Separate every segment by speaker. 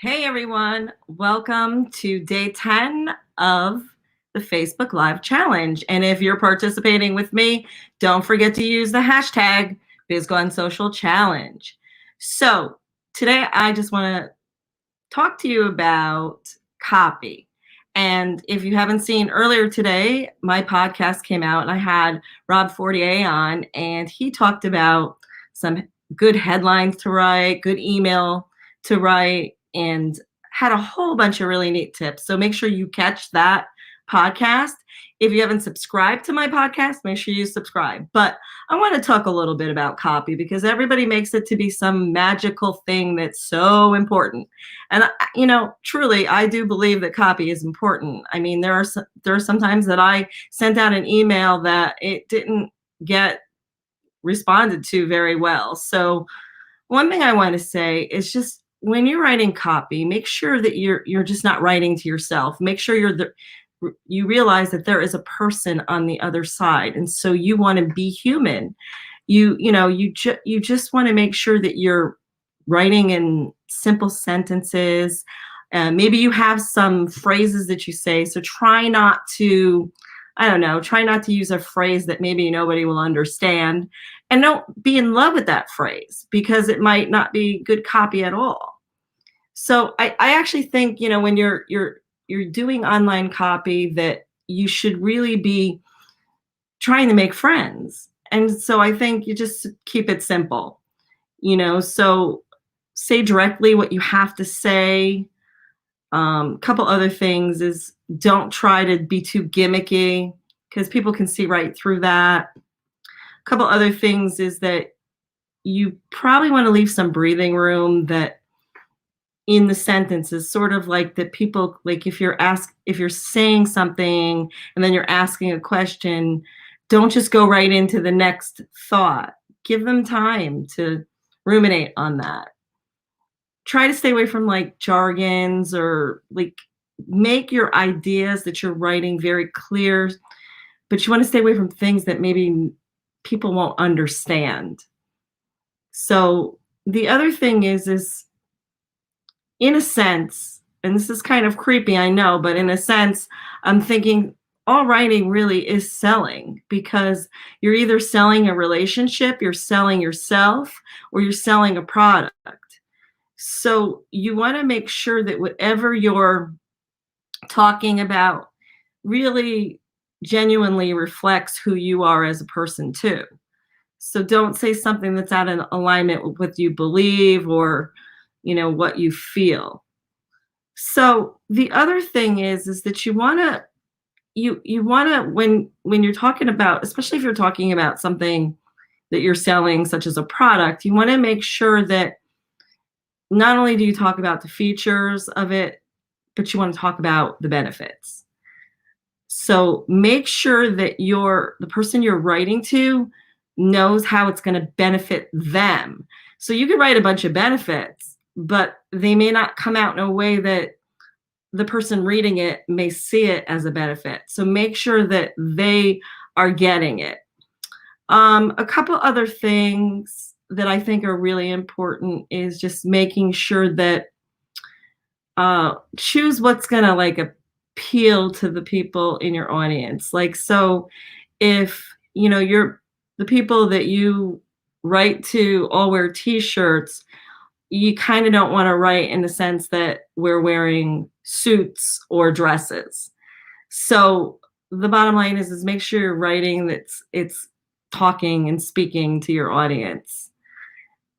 Speaker 1: Hey everyone, welcome to day 10 of the Facebook Live Challenge. And if you're participating with me, don't forget to use the hashtag BizGunSocialChallenge. So today I just want to talk to you about copy. And if you haven't seen earlier today, my podcast came out and I had Rob Fortier on, and he talked about some good headlines to write, good email to write, and had a whole bunch of really neat tips. So make sure you catch that podcast. If you haven't subscribed to my podcast, make sure you subscribe. But I want to talk a little bit about copy because everybody makes it to be some magical thing that's so important. And truly, I do believe that copy is important. I mean, there are some times that I sent out an email that it didn't get responded to very well. So one thing I want to say is just when you're writing copy, make sure that you're just not writing to yourself. Make sure you realize that there is a person on the other side, and so you want to be human. You just want to make sure that you're writing in simple sentences. Maybe you have some phrases that you say, so try not to use a phrase that maybe nobody will understand, and don't be in love with that phrase because it might not be good copy at all. So I actually think, when you're doing online copy, that you should really be trying to make friends. And so I think you just keep it simple, so say directly what you have to say. Couple other things is don't try to be too gimmicky because people can see right through that. Couple other things is that you probably want to leave some breathing room that in the sentences, sort of like that people, like if you're saying something and then you're asking a question, don't just go right into the next thought. Give them time to ruminate on that. Try to stay away from like jargons, or like make your ideas that you're writing very clear, but you want to stay away from things that maybe people won't understand. So the other thing is in a sense, and this is kind of creepy, I know, but in a sense, I'm thinking all writing really is selling, because you're either selling a relationship, you're selling yourself, or you're selling a product. So you want to make sure that whatever you're talking about really genuinely reflects who you are as a person too. So don't say something that's out of alignment with what you believe or, what you feel. So the other thing is that you want to when you're talking about, especially if you're talking about something that you're selling, such as a product, you want to make sure that not only do you talk about the features of it, but you want to talk about the benefits. So make sure that the person you're writing to knows how it's going to benefit them. So you could write a bunch of benefits, but they may not come out in a way that the person reading it may see it as a benefit. So make sure that they are getting it. A couple other things that I think are really important is just making sure that choose what's going to like appeal to the people in your audience. Like, so if, you're the people that you write to all wear t-shirts, you kind of don't want to write in the sense that we're wearing suits or dresses. So the bottom line is make sure you're writing it's talking and speaking to your audience.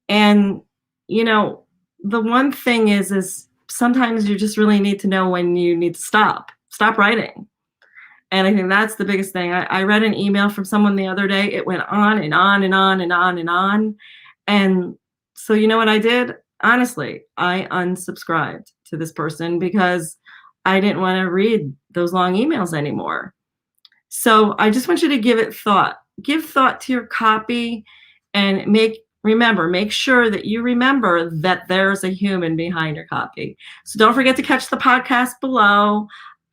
Speaker 1: And, the one thing is sometimes you just really need to know when you need to stop writing. And I think that's the biggest thing. I read an email from someone the other day. It went on and on and on and on and on. And so you know what I did? Honestly, I unsubscribed to this person because I didn't want to read those long emails anymore. So I just want you to give it thought. Give thought to your copy, and make sure that you remember that there's a human behind your copy. So don't forget to catch the podcast below.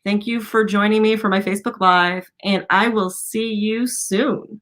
Speaker 1: Thank you for joining me for my Facebook Live, and I will see you soon.